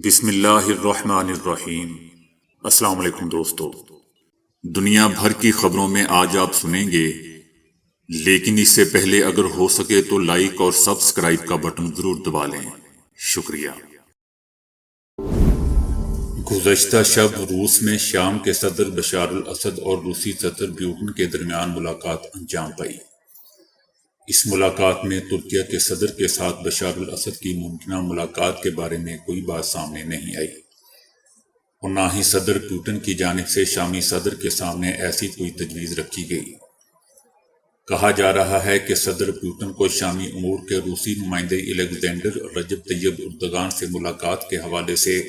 بسم اللہ الرحمن الرحیم۔ السلام علیکم دوستو، دنیا بھر کی خبروں میں آج آپ سنیں گے، لیکن اس سے پہلے اگر ہو سکے تو لائک اور سبسکرائب کا بٹن ضرور دبا لیں۔ شکریہ۔ گزشتہ شب روس میں شام کے صدر بشار الاسد اور روسی صدر پیوٹن کے درمیان ملاقات انجام پائی۔ اس ملاقات میں ترکیہ کے صدر کے ساتھ بشار الاسد کی ممکنہ ملاقات کے بارے میں کوئی بات سامنے نہیں آئی، اور نہ ہی صدر پیوٹن کی جانب سے شامی صدر کے سامنے ایسی کوئی تجویز رکھی گئی۔ کہا جا رہا ہے کہ صدر پیوٹن کو شامی امور کے روسی نمائندے الیگزینڈر رجب طیب اردوغان سے ملاقات کے حوالے سے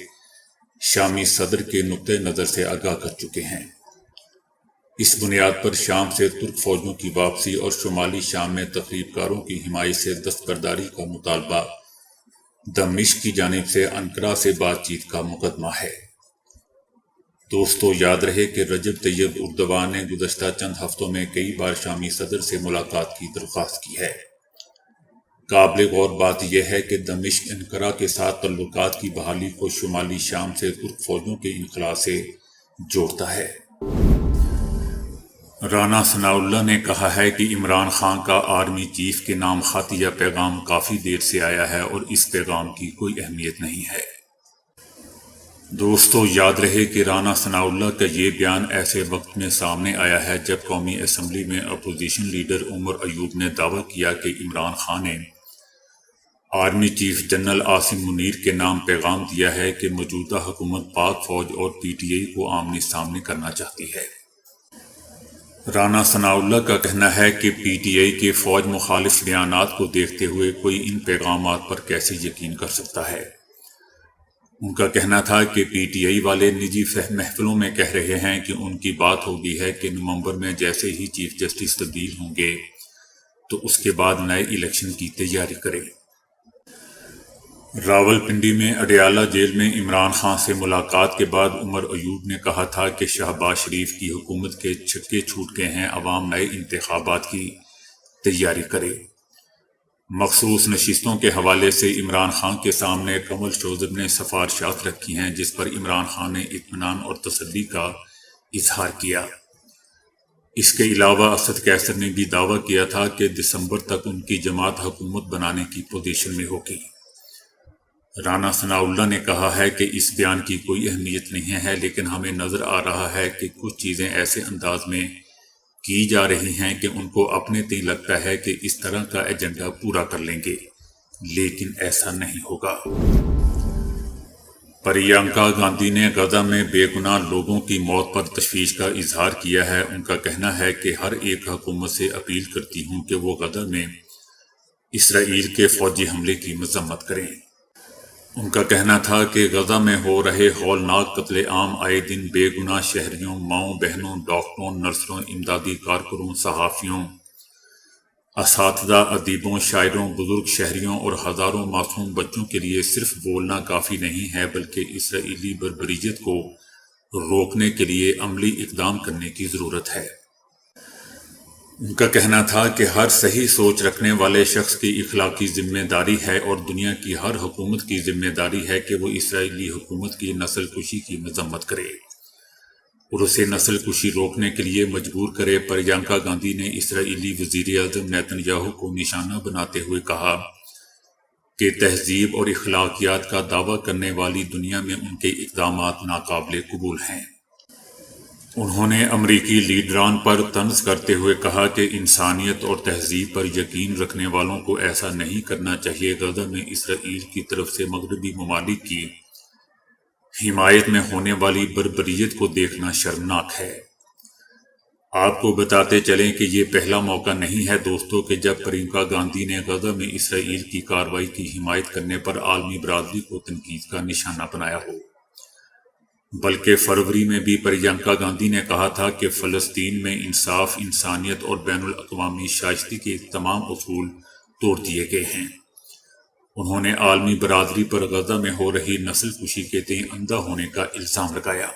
شامی صدر کے نقطۂ نظر سے آگاہ کر چکے ہیں۔ اس بنیاد پر شام سے ترک فوجوں کی واپسی اور شمالی شام میں تخریب کاروں کی حمایت سے دستبرداری کا مطالبہ دمشق کی جانب سے انقرہ سے بات چیت کا مقدمہ ہے۔ دوستو، یاد رہے کہ رجب طیب اردوغان نے گزشتہ چند ہفتوں میں کئی بار شامی صدر سے ملاقات کی درخواست کی ہے۔ قابل غور بات یہ ہے کہ دمشق انقرہ کے ساتھ تعلقات کی بحالی کو شمالی شام سے ترک فوجوں کے انخلاء سے جوڑتا ہے۔ رانا ثناء اللہ نے کہا ہے کہ عمران خان کا آرمی چیف کے نام خط یا پیغام کافی دیر سے آیا ہے اور اس پیغام کی کوئی اہمیت نہیں ہے۔ دوستو، یاد رہے کہ رانا ثناء اللہ کا یہ بیان ایسے وقت میں سامنے آیا ہے جب قومی اسمبلی میں اپوزیشن لیڈر عمر ایوب نے دعویٰ کیا کہ عمران خان نے army chief general Asim Munir کے نام پیغام دیا ہے کہ موجودہ حکومت پاک فوج اور پی ٹی آئی کو آمنے سامنے کرنا چاہتی ہے۔ رانا ثناء اللہ کا کہنا ہے کہ پی ٹی آئی کے فوج مخالف بیانات کو دیکھتے ہوئے کوئی ان پیغامات پر کیسے یقین کر سکتا ہے۔ ان کا کہنا تھا کہ پی ٹی آئی والے نجی محفلوں میں کہہ رہے ہیں کہ ان کی بات ہوگی ہے کہ نومبر میں جیسے ہی چیف جسٹس تبدیل ہوں گے تو اس کے بعد نئے الیکشن کی تیاری کریں۔ راولپنڈی میں اڈیالہ جیل میں عمران خان سے ملاقات کے بعد عمر ایوب نے کہا تھا کہ شہباز شریف کی حکومت کے چھکے چھوٹ گئے ہیں، عوام نئے انتخابات کی تیاری کرے۔ مخصوص نشستوں کے حوالے سے عمران خان کے سامنے کمل شوذب نے سفارشات رکھی ہیں، جس پر عمران خان نے اطمینان اور تسلی کا اظہار کیا۔ اس کے علاوہ اسد قیصر نے بھی دعویٰ کیا تھا کہ دسمبر تک ان کی جماعت حکومت بنانے کی پوزیشن میں ہوگی۔ رانا ثناء اللہ نے کہا ہے کہ اس بیان کی کوئی اہمیت نہیں ہے، لیکن ہمیں نظر آ رہا ہے کہ کچھ چیزیں ایسے انداز میں کی جا رہی ہیں کہ ان کو اپنے تئیں لگتا ہے کہ اس طرح کا ایجنڈا پورا کر لیں گے، لیکن ایسا نہیں ہوگا۔ پرینکا گاندھی نے غزہ میں بے گناہ لوگوں کی موت پر تشویش کا اظہار کیا ہے۔ ان کا کہنا ہے کہ ہر ایک حکومت سے اپیل کرتی ہوں کہ وہ غزہ میں اسرائیل کے فوجی حملے کی مذمت کریں۔ ان کا کہنا تھا کہ غزہ میں ہو رہے ہولناک قتل عام آئے دن بے گناہ شہریوں، ماؤں بہنوں، ڈاکٹروں، نرسوں، امدادی کارکنوں، صحافیوں، اساتذہ، ادیبوں، شاعروں، بزرگ شہریوں اور ہزاروں معصوم بچوں کے لیے صرف بولنا کافی نہیں ہے، بلکہ اسرائیلی بربریت کو روکنے کے لیے عملی اقدام کرنے کی ضرورت ہے۔ ان کا کہنا تھا کہ ہر صحیح سوچ رکھنے والے شخص کی اخلاقی ذمہ داری ہے اور دنیا کی ہر حکومت کی ذمہ داری ہے کہ وہ اسرائیلی حکومت کی نسل کشی کی مذمت کرے اور اسے نسل کشی روکنے کے لیے مجبور کرے۔ پرینکا گاندھی نے اسرائیلی وزیر اعظم نیتن یاہو کو نشانہ بناتے ہوئے کہا کہ تہذیب اور اخلاقیات کا دعویٰ کرنے والی دنیا میں ان کے اقدامات ناقابل قبول ہیں۔ انہوں نے امریکی لیڈران پر طنز کرتے ہوئے کہا کہ انسانیت اور تہذیب پر یقین رکھنے والوں کو ایسا نہیں کرنا چاہیے۔ غزہ میں اسرائیل کی طرف سے مغربی ممالک کی حمایت میں ہونے والی بربریت کو دیکھنا شرمناک ہے۔ آپ کو بتاتے چلیں کہ یہ پہلا موقع نہیں ہے دوستو کہ جب پرینکا گاندھی نے غزہ میں اسرائیل کی کارروائی کی حمایت کرنے پر عالمی برادری کو تنقید کا نشانہ بنایا ہو، بلکہ فروری میں بھی پرینکا گاندھی نے کہا تھا کہ فلسطین میں انصاف، انسانیت اور بین الاقوامی شائستگی کے تمام اصول توڑ دیے گئے ہیں۔ انہوں نے عالمی برادری پر غزہ میں ہو رہی نسل کشی کے تئیں اندھا ہونے کا الزام لگایا۔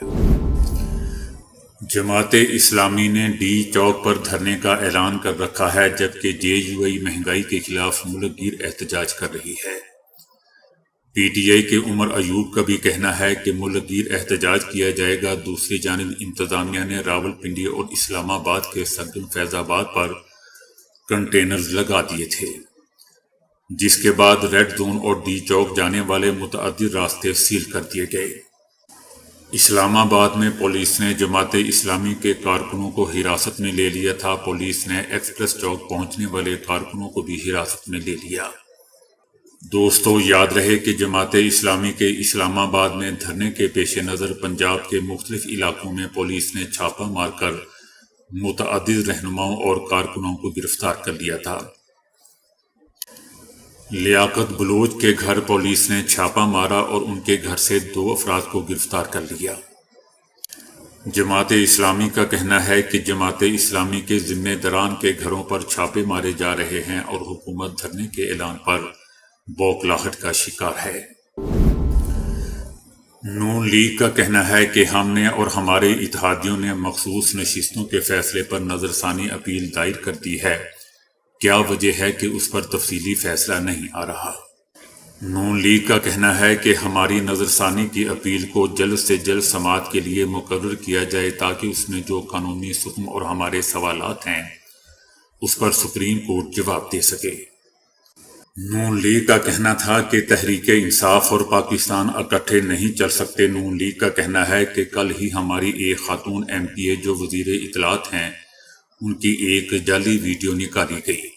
جماعت اسلامی نے ڈی چوک پر دھرنے کا اعلان کر رکھا ہے، جبکہ جے یو آئی مہنگائی کے خلاف ملک گیر احتجاج کر رہی ہے۔ پی ٹی آئی کے عمر ایوب کا بھی کہنا ہے کہ ملک گیر احتجاج کیا جائے گا۔ دوسری جانب انتظامیہ نے راول پنڈی اور اسلام آباد کے سرگم فیض آباد پر کنٹینرز لگا دیے تھے، جس کے بعد ریڈ زون اور ڈی چوک جانے والے متعدد راستے سیل کر دیے گئے۔ اسلام آباد میں پولیس نے جماعت اسلامی کے کارکنوں کو حراست میں لے لیا تھا۔ پولیس نے ایکسپریس چوک پہنچنے والے کارکنوں کو بھی حراست میں لے لیا۔ دوستو، یاد رہے کہ جماعت اسلامی کے اسلام آباد میں دھرنے کے پیش نظر پنجاب کے مختلف علاقوں میں پولیس نے چھاپہ مار کر متعدد رہنماؤں اور کارکنوں کو گرفتار کر لیا تھا۔ لیاقت بلوچ کے گھر پولیس نے چھاپہ مارا اور ان کے گھر سے 2 افراد کو گرفتار کر لیا۔ جماعت اسلامی کا کہنا ہے کہ جماعت اسلامی کے ذمہ داران کے گھروں پر چھاپے مارے جا رہے ہیں اور حکومت دھرنے کے اعلان پر بوکھلاہٹ کا شکار ہے۔ نون لیگ کا کہنا ہے کہ ہم نے اور ہمارے اتحادیوں نے مخصوص نشستوں کے فیصلے پر نظر ثانی اپیل دائر کر دی ہے۔ کیا وجہ ہے کہ اس پر تفصیلی فیصلہ نہیں آ رہا؟ نون لیگ کا کہنا ہے کہ ہماری نظر ثانی کی اپیل کو جلد سے جلد سماعت کے لیے مقرر کیا جائے تاکہ اس میں جو قانونی حکم اور ہمارے سوالات ہیں اس پر سپریم کورٹ جواب دے سکے۔ نون لیگ کا کہنا تھا کہ تحریک انصاف اور پاکستان اکٹھے نہیں چل سکتے۔ نون لیگ کا کہنا ہے کہ کل ہی ہماری ایک خاتون ایم پی اے جو وزیر اطلاعات ہیں ان کی ایک جعلی ویڈیو نکالی گئی۔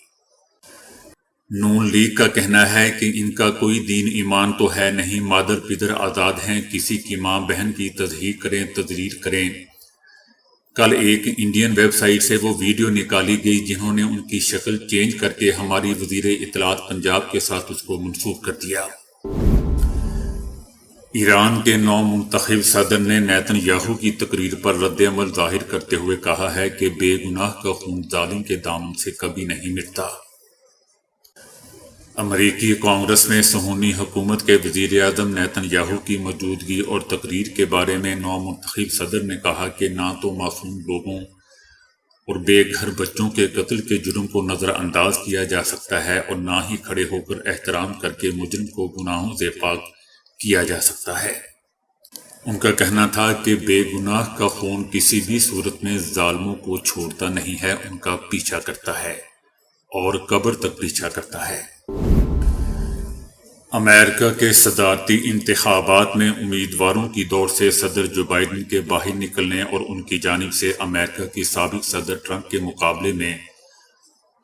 نون لیگ کا کہنا ہے کہ ان کا کوئی دین ایمان تو ہے نہیں، مادر پدر آزاد ہیں، کسی کی ماں بہن کی تصحیح کریں، تجریر کریں۔ کل ایک انڈین ویب سائٹ سے وہ ویڈیو نکالی گئی جنہوں نے ان کی شکل چینج کر کے ہماری وزیر اطلاعات پنجاب کے ساتھ اس کو منسوب کر دیا۔ ایران کے نو منتخب صدر نے نیتن یاہو کی تقریر پر رد عمل ظاہر کرتے ہوئے کہا ہے کہ بے گناہ کا خون ظالم کے دامن سے کبھی نہیں مٹتا۔ امریکی کانگریس میں صہیونی حکومت کے وزیر اعظم نیتن یاہو کی موجودگی اور تقریر کے بارے میں نو منتخب صدر نے کہا کہ نہ تو معصوم لوگوں اور بے گھر بچوں کے قتل کے جرم کو نظر انداز کیا جا سکتا ہے اور نہ ہی کھڑے ہو کر احترام کر کے مجرم کو گناہوں سے پاک کیا جا سکتا ہے۔ ان کا کہنا تھا کہ بے گناہ کا خون کسی بھی صورت میں ظالموں کو چھوڑتا نہیں ہے، ان کا پیچھا کرتا ہے اور قبر تک پیچھا کرتا ہے۔ امریکہ کے صدارتی انتخابات میں امیدواروں کی دوڑ سے صدر جو بائیڈن کے باہر نکلنے اور ان کی جانب سے امریکہ کی سابق صدر ٹرمپ کے مقابلے میں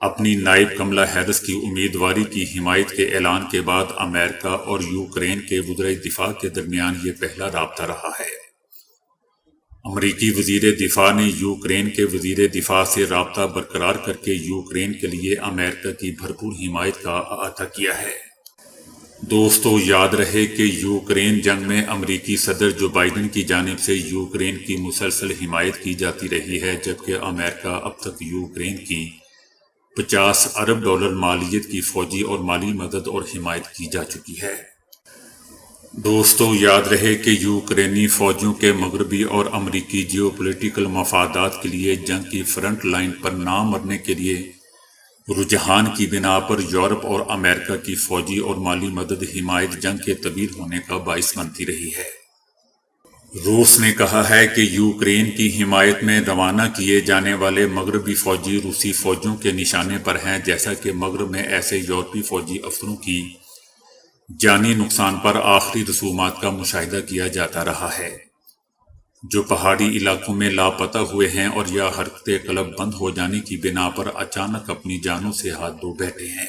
اپنی نائب کملا ہیرس کی امیدواری کی حمایت کے اعلان کے بعد امریکہ اور یوکرین کے وزراء دفاع کے درمیان یہ پہلا رابطہ رہا ہے۔ امریکی وزیر دفاع نے یوکرین کے وزیر دفاع سے رابطہ برقرار کر کے یوکرین کے لیے امریکہ کی بھرپور حمایت کا احاطہ کیا ہے۔ دوستو، یاد رہے کہ یوکرین جنگ میں امریکی صدر جو بائیڈن کی جانب سے یوکرین کی مسلسل حمایت کی جاتی رہی ہے، جبکہ امریکہ اب تک یوکرین کی $50 ارب مالیت کی فوجی اور مالی مدد اور حمایت کی جا چکی ہے۔ دوستو، یاد رہے کہ یوکرینی فوجیوں کے مغربی اور امریکی جیو پولیٹیکل مفادات کے لیے جنگ کی فرنٹ لائن پر نہ مرنے کے لیے رجحان کی بنا پر یورپ اور امریکہ کی فوجی اور مالی مدد حمایت جنگ کے طویل ہونے کا باعث بنتی رہی ہے۔ روس نے کہا ہے کہ یوکرین کی حمایت میں روانہ کیے جانے والے مغربی فوجی روسی فوجیوں کے نشانے پر ہیں، جیسا کہ مغرب میں ایسے یورپی فوجی افسروں کی جانی نقصان پر آخری رسومات کا مشاہدہ کیا جاتا رہا ہے جو پہاڑی علاقوں میں لاپتہ ہوئے ہیں اور یا حرکت قلب بند ہو جانے کی بنا پر اچانک اپنی جانوں سے ہاتھ دھو بیٹھے ہیں۔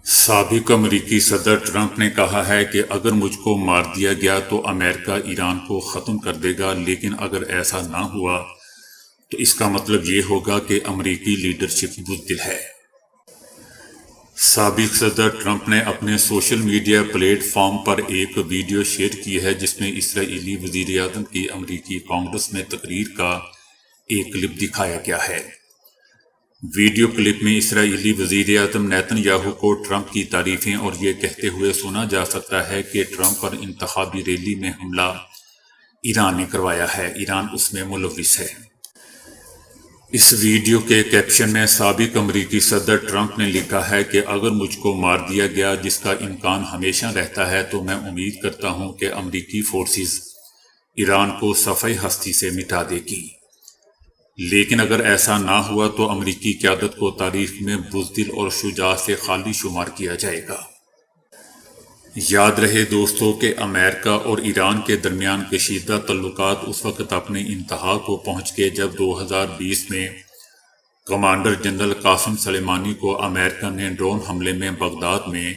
سابق امریکی صدر ٹرمپ نے کہا ہے کہ اگر مجھ کو مار دیا گیا تو امریکہ ایران کو ختم کر دے گا، لیکن اگر ایسا نہ ہوا تو اس کا مطلب یہ ہوگا کہ امریکی لیڈرشپ بزدل ہے۔ سابق صدر ٹرمپ نے اپنے سوشل میڈیا پلیٹ فارم پر ایک ویڈیو شیئر کی ہے جس میں اسرائیلی وزیر اعظم کی امریکی کانگریس میں تقریر کا ایک کلپ دکھایا گیا ہے۔ ویڈیو کلپ میں اسرائیلی وزیر اعظم نیتن یاہو کو ٹرمپ کی تعریفیں اور یہ کہتے ہوئے سنا جا سکتا ہے کہ ٹرمپ پر انتخابی ریلی میں حملہ ایران نے کروایا ہے، ایران اس میں ملوث ہے۔ اس ویڈیو کے کیپشن میں سابق امریکی صدر ٹرمپ نے لکھا ہے کہ اگر مجھ کو مار دیا گیا، جس کا امکان ہمیشہ رہتا ہے، تو میں امید کرتا ہوں کہ امریکی فورسز ایران کو صفحہ ہستی سے مٹا دے گی، لیکن اگر ایسا نہ ہوا تو امریکی قیادت کو تاریخ میں بزدل اور شجاع سے خالی شمار کیا جائے گا۔ یاد رہے دوستو کہ امریکہ اور ایران کے درمیان کشیدہ تعلقات اس وقت اپنے انتہا کو پہنچ گئے جب 2020 میں کمانڈر جنرل قاسم سلیمانی کو امریکہ نے ڈرون حملے میں بغداد میں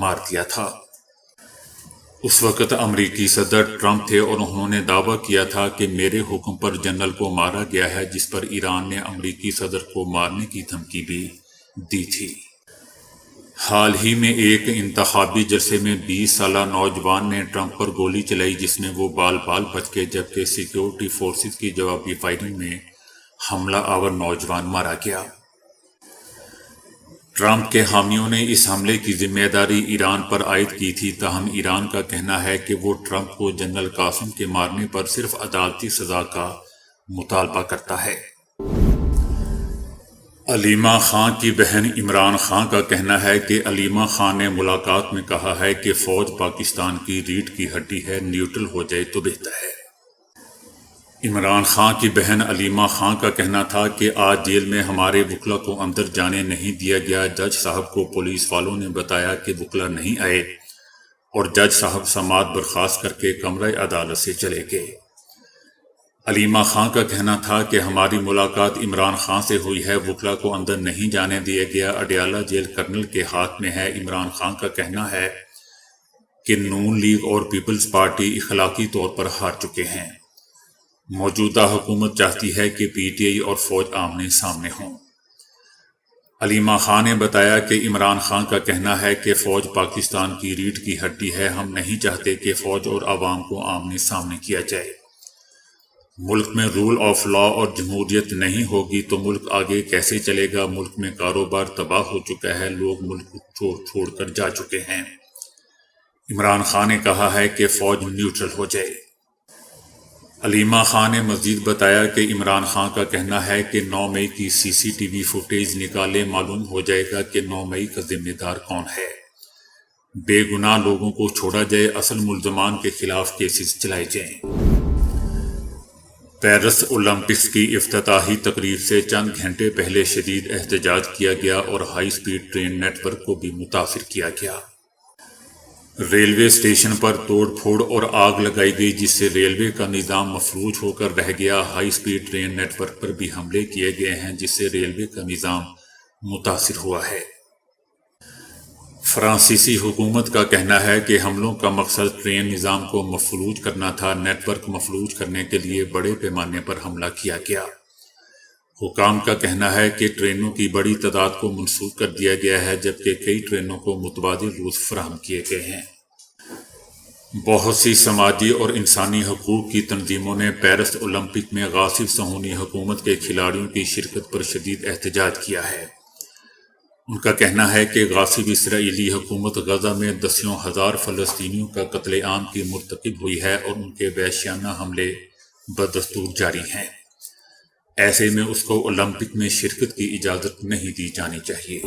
مار دیا تھا۔ اس وقت امریکی صدر ٹرمپ تھے اور انہوں نے دعویٰ کیا تھا کہ میرے حکم پر جنرل کو مارا گیا ہے، جس پر ایران نے امریکی صدر کو مارنے کی دھمکی بھی دی تھی۔ حال ہی میں ایک انتخابی جلسے میں 20 سالہ نوجوان نے ٹرمپ پر گولی چلائی، جس میں وہ بال بچ گئے، جبکہ سیکیورٹی فورسز کی جوابی فائرنگ میں حملہ آور نوجوان مارا گیا۔ ٹرمپ کے حامیوں نے اس حملے کی ذمہ داری ایران پر عائد کی تھی، تاہم ایران کا کہنا ہے کہ وہ ٹرمپ کو جنرل قاسم کے مارنے پر صرف عدالتی سزا کا مطالبہ کرتا ہے۔ علیمہ خان کی بہن عمران خان کا کہنا ہے کہ علیمہ خان نے ملاقات میں کہا ہے کہ فوج پاکستان کی ریڑھ کی ہڈی ہے، نیوٹرل ہو جائے تو بہتر ہے۔ عمران خان کی بہن علیمہ خان کا کہنا تھا کہ آج جیل میں ہمارے وکلا کو اندر جانے نہیں دیا گیا۔ جج صاحب کو پولیس والوں نے بتایا کہ وکلا نہیں آئے اور جج صاحب سماعت برخاست کر کے کمرہ عدالت سے چلے گئے۔ علیمہ خان کا کہنا تھا کہ ہماری ملاقات عمران خان سے ہوئی ہے، وکلا کو اندر نہیں جانے دیا گیا۔ اڈیالہ جیل کرنل کے ہاتھ میں ہے۔ عمران خان کا کہنا ہے کہ نون لیگ اور پیپلز پارٹی اخلاقی طور پر ہار چکے ہیں۔ موجودہ حکومت چاہتی ہے کہ پی ٹی آئی اور فوج آمنے سامنے ہوں۔ علیمہ خان نے بتایا کہ عمران خان کا کہنا ہے کہ فوج پاکستان کی ریڑھ کی ہڈی ہے، ہم نہیں چاہتے کہ فوج اور عوام کو آمنے سامنے کیا جائے۔ ملک میں رول آف لا اور جمہوریت نہیں ہوگی تو ملک آگے کیسے چلے گا؟ ملک میں کاروبار تباہ ہو چکا ہے، لوگ ملک چھوڑ کر جا چکے ہیں۔ عمران خان نے کہا ہے کہ فوج نیوٹرل ہو جائے۔ علیمہ خان نے مزید بتایا کہ عمران خان کا کہنا ہے کہ 9 مئی کی سی سی ٹی وی فوٹیج نکالے، معلوم ہو جائے گا کہ 9 مئی کا ذمہ دار کون ہے۔ بے گناہ لوگوں کو چھوڑا جائے، اصل ملزمان کے خلاف کیسز چلائے جائیں۔ پیرس اولمپکس کی افتتاحی تقریب سے چند گھنٹے پہلے شدید احتجاج کیا گیا اور high speed train network کو بھی متاثر کیا گیا۔ ریلوے اسٹیشن پر توڑ پھوڑ اور آگ لگائی گئی، جس سے ریلوے کا نظام مفلوج ہو کر رہ گیا۔ High speed train network پر بھی حملے کیے گئے ہیں، جس سے ریلوے کا نظام متاثر ہوا ہے۔ فرانسیسی حکومت کا کہنا ہے کہ حملوں کا مقصد ٹرین نظام کو مفلوج کرنا تھا۔ نیٹ ورک مفلوج کرنے کے لیے بڑے پیمانے پر حملہ کیا گیا۔ حکام کا کہنا ہے کہ ٹرینوں کی بڑی تعداد کو منسوخ کر دیا گیا ہے، جبکہ کئی ٹرینوں کو متبادل روٹ فراہم کیے گئے ہیں۔ بہت سی سماجی اور انسانی حقوق کی تنظیموں نے پیرس اولمپک میں غاصب صہیونی حکومت کے کھلاڑیوں کی شرکت پر شدید احتجاج کیا ہے۔ ان کا کہنا ہے کہ غاصب اسرائیلی حکومت غزہ میں دسیوں ہزار فلسطینیوں کا قتل عام کی مرتکب ہوئی ہے اور ان کے وحشیانہ حملے بدستور جاری ہیں۔ ایسے میں اس کو اولمپک میں شرکت کی اجازت نہیں دی جانی چاہیے۔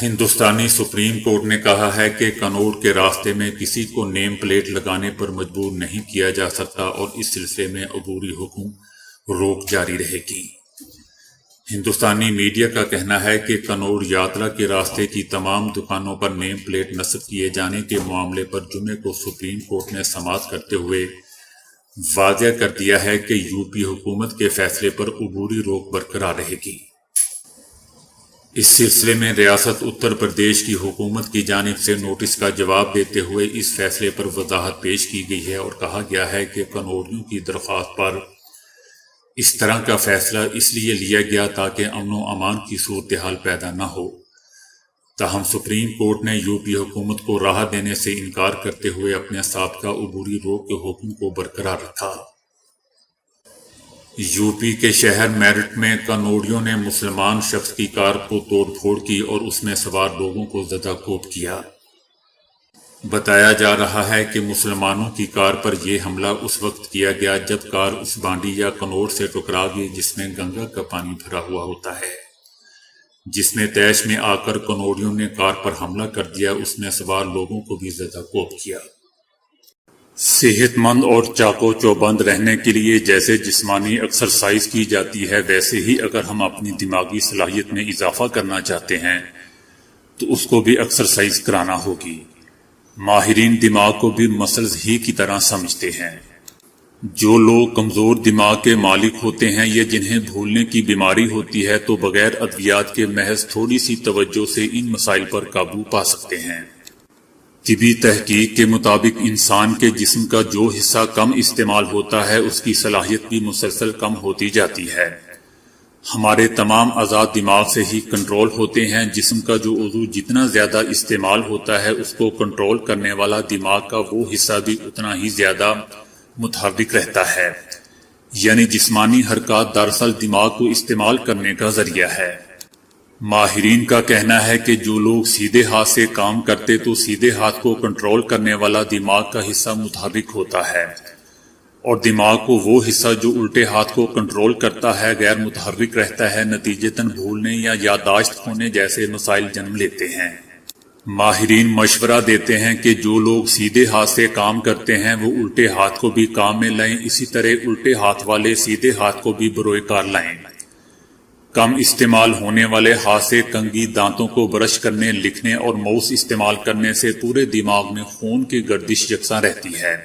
ہندوستانی سپریم کورٹ نے کہا ہے کہ کنوڈ کے راستے میں کسی کو نیم پلیٹ لگانے پر مجبور نہیں کیا جا سکتا اور اس سلسلے میں عبوری حکم روک جاری رہے گی۔ ہندوستانی میڈیا کا کہنا ہے کہ کنوڈ یاترا کے راستے کی تمام دکانوں پر نیم پلیٹ نصب کیے جانے کے معاملے پر جمعے کو سپریم کورٹ نے سماعت کرتے ہوئے واضح کر دیا ہے کہ یو پی حکومت کے فیصلے پر عبوری روک برقرار رہے گی۔ اس سلسلے میں ریاست اتر پردیش کی حکومت کی جانب سے نوٹس کا جواب دیتے ہوئے اس فیصلے پر وضاحت پیش کی گئی ہے اور کہا گیا ہے کہ کنوڈیوں کی درخواست پر اس طرح کا فیصلہ اس لیے لیا گیا تاکہ امن و امان کی صورتحال پیدا نہ ہو۔ تاہم سپریم کورٹ نے یو پی حکومت کو راہ دینے سے انکار کرتے ہوئے اپنے سابقہ عبوری روک کے حکم کو برقرار رکھا۔ یو پی کے شہر میرٹھ میں کنوڈیوں نے مسلمان شخص کی کار کو توڑ پھوڑ کی اور اس میں سوار لوگوں کو زدہ کوب کیا۔ بتایا جا رہا ہے کہ مسلمانوں کی کار پر یہ حملہ اس وقت کیا گیا جب کار اس بانڈی یا کنور سے ٹکرا گئی جس میں گنگا کا پانی بھرا ہوا ہوتا ہے، جس میں طیش میں آ کر کنوریوں نے کار پر حملہ کر دیا، اس میں سوار لوگوں کو بھی زدہ کوب کیا۔ صحت مند اور چاق و چوبند رہنے کے لیے جیسے جسمانی ایکسرسائز کی جاتی ہے، ویسے ہی اگر ہم اپنی دماغی صلاحیت میں اضافہ کرنا چاہتے ہیں تو اس کو بھی ایکسرسائز کرانا ہوگی۔ ماہرین دماغ کو بھی مسلز ہی کی طرح سمجھتے ہیں۔ جو لوگ کمزور دماغ کے مالک ہوتے ہیں یا جنہیں بھولنے کی بیماری ہوتی ہے تو بغیر ادویات کے محض تھوڑی سی توجہ سے ان مسائل پر قابو پا سکتے ہیں۔ طبی تحقیق کے مطابق انسان کے جسم کا جو حصہ کم استعمال ہوتا ہے اس کی صلاحیت بھی مسلسل کم ہوتی جاتی ہے۔ ہمارے تمام اعضاء دماغ سے ہی کنٹرول ہوتے ہیں۔ جسم کا جو عضو جتنا زیادہ استعمال ہوتا ہے اس کو کنٹرول کرنے والا دماغ کا وہ حصہ بھی اتنا ہی زیادہ متحرک رہتا ہے، یعنی جسمانی حرکات دراصل دماغ کو استعمال کرنے کا ذریعہ ہے۔ ماہرین کا کہنا ہے کہ جو لوگ سیدھے ہاتھ سے کام کرتے تو سیدھے ہاتھ کو کنٹرول کرنے والا دماغ کا حصہ متحرک ہوتا ہے، اور دماغ کو وہ حصہ جو الٹے ہاتھ کو کنٹرول کرتا ہے غیر متحرک رہتا ہے، نتیجتاً بھولنے یا یادداشت کھونے جیسے مسائل جنم لیتے ہیں۔ ماہرین مشورہ دیتے ہیں کہ جو لوگ سیدھے ہاتھ سے کام کرتے ہیں وہ الٹے ہاتھ کو بھی کام میں لائیں، اسی طرح الٹے ہاتھ والے سیدھے ہاتھ کو بھی بروئے کار لائیں۔ کم استعمال ہونے والے ہاتھ سے کنگھی، دانتوں کو برش کرنے، لکھنے اور ماؤس استعمال کرنے سے پورے دماغ میں خون کی گردش یکساں رہتی ہے۔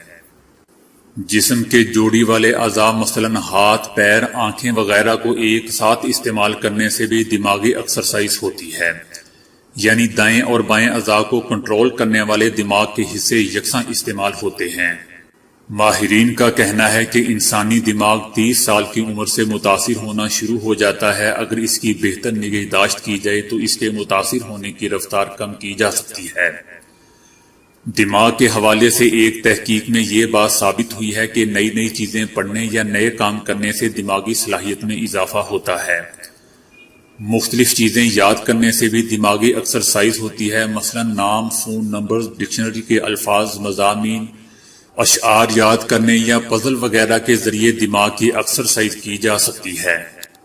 جسم کے جوڑی والے اعضاء مثلاً ہاتھ، پیر، آنکھیں وغیرہ کو ایک ساتھ استعمال کرنے سے بھی دماغی ایکسرسائز ہوتی ہے، یعنی دائیں اور بائیں اعضاء کو کنٹرول کرنے والے دماغ کے حصے یکساں استعمال ہوتے ہیں۔ ماہرین کا کہنا ہے کہ انسانی دماغ 30 سال کی عمر سے متاثر ہونا شروع ہو جاتا ہے۔ اگر اس کی بہتر نگہداشت کی جائے تو اس کے متاثر ہونے کی رفتار کم کی جا سکتی ہے۔ دماغ کے حوالے سے ایک تحقیق میں یہ بات ثابت ہوئی ہے کہ نئی نئی چیزیں پڑھنے یا نئے کام کرنے سے دماغی صلاحیت میں اضافہ ہوتا ہے۔ مختلف چیزیں یاد کرنے سے بھی دماغی ایکسرسائز ہوتی ہے، مثلا نام، فون نمبرز، ڈکشنری کے الفاظ، مضامین، اشعار یاد کرنے یا پزل وغیرہ کے ذریعے دماغ کی ایکسرسائز کی جا سکتی ہے۔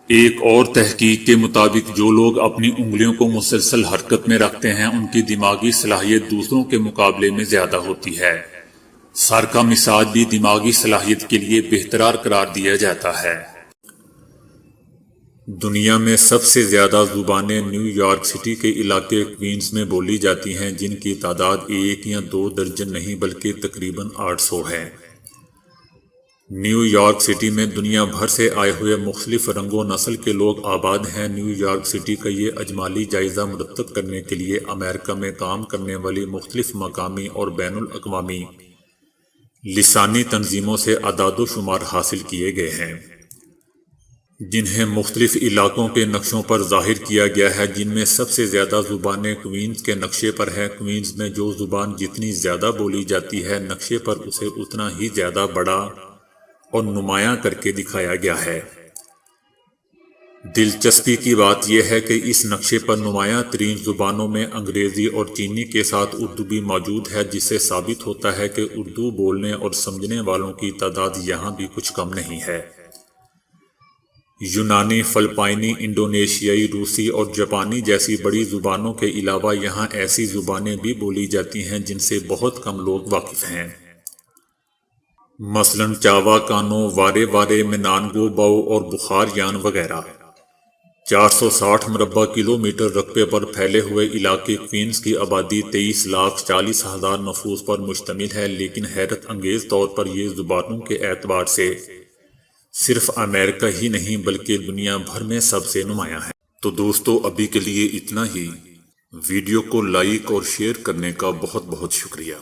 ایک اور تحقیق کے مطابق جو لوگ اپنی انگلیوں کو مسلسل حرکت میں رکھتے ہیں ان کی دماغی صلاحیت دوسروں کے مقابلے میں زیادہ ہوتی ہے۔ سر کا مساج بھی دماغی صلاحیت کے لیے بہترار قرار دیا جاتا ہے۔ دنیا میں سب سے زیادہ زبانیں نیو یارک سٹی کے علاقے کوئنز میں بولی جاتی ہیں، جن کی تعداد 1 یا 2 درجن نہیں بلکہ تقریباً 800 ہے۔ نیو یارک سٹی میں دنیا بھر سے آئے ہوئے مختلف رنگ و نسل کے لوگ آباد ہیں۔ نیو یارک سٹی کا یہ اجمالی جائزہ مرتب کرنے کے لیے امریکہ میں کام کرنے والی مختلف مقامی اور بین الاقوامی لسانی تنظیموں سے اعداد و شمار حاصل کیے گئے ہیں، جنہیں مختلف علاقوں کے نقشوں پر ظاہر کیا گیا ہے، جن میں سب سے زیادہ زبانیں کوئنز کے نقشے پر ہیں۔ کوئنز میں جو زبان جتنی زیادہ بولی جاتی ہے، نقشے پر اسے اتنا ہی زیادہ بڑا اور نمایاں کر کے دکھایا گیا ہے۔ دلچسپی کی بات یہ ہے کہ اس نقشے پر نمایاں ترین زبانوں میں انگریزی اور چینی کے ساتھ اردو بھی موجود ہے، جس سے ثابت ہوتا ہے کہ اردو بولنے اور سمجھنے والوں کی تعداد یہاں بھی کچھ کم نہیں ہے۔ یونانی، فلپائنی، انڈونیشیائی، روسی اور جاپانی جیسی بڑی زبانوں کے علاوہ یہاں ایسی زبانیں بھی بولی جاتی ہیں جن سے بہت کم لوگ واقف ہیں، مثلاً چاوا کانو، وارے وارے، منانگو باؤ اور بخار یان وغیرہ۔ 460 مربع کلومیٹر رقبے پر پھیلے ہوئے علاقے کوئنز کی آبادی 23,40,000 نفوس پر مشتمل ہے، لیکن حیرت انگیز طور پر یہ زبانوں کے اعتبار سے صرف امریکہ ہی نہیں بلکہ دنیا بھر میں سب سے نمایاں ہے۔ تو دوستو ابھی کے لیے اتنا ہی۔ ویڈیو کو لائک اور شیئر کرنے کا بہت بہت شکریہ۔